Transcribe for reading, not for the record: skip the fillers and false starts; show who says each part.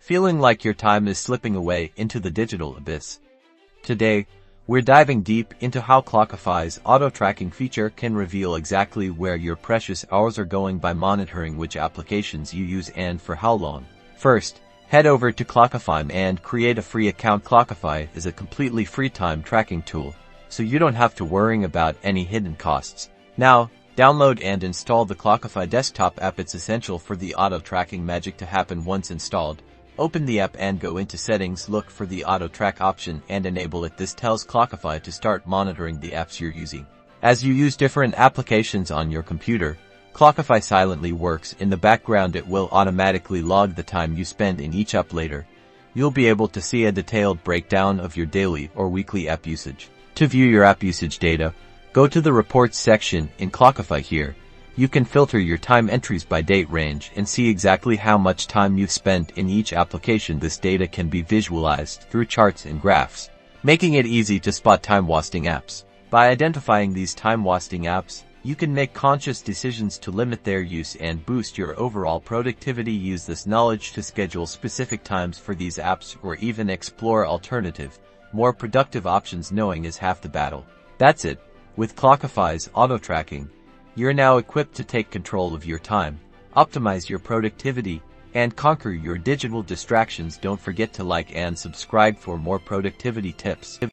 Speaker 1: feeling like your time is slipping away into the digital abyss? Today, we're diving deep into how Clockify's auto-tracking feature can reveal exactly where your precious hours are going by monitoring which applications you use and for how long. First, head over to Clockify and create a free account. Clockify is a completely free time tracking tool, so you don't have to worry about any hidden costs. Now, download and install the Clockify desktop app. It's essential for the auto-tracking magic to happen. Once installed, open the app and go into Settings, look for the Auto Track option and enable it. This tells Clockify to start monitoring the apps you're using. As you use different applications on your computer, Clockify silently works in the background. It will automatically log the time you spend in each app. Later, you'll be able to see a detailed breakdown of your daily or weekly app usage. To view your app usage data, go to the Reports section in Clockify. Here, you can filter your time entries by date range and see exactly how much time you've spent in each application. This data can be visualized through charts and graphs, making it easy to spot time-wasting apps. By identifying these time-wasting apps, you can make conscious decisions to limit their use and boost your overall productivity. Use this knowledge to schedule specific times for these apps or even explore alternative, more productive options. Knowing is half the battle. That's it. With Clockify's auto-tracking, you're now equipped to take control of your time, optimize your productivity, and conquer your digital distractions. Don't forget to like and subscribe for more productivity tips.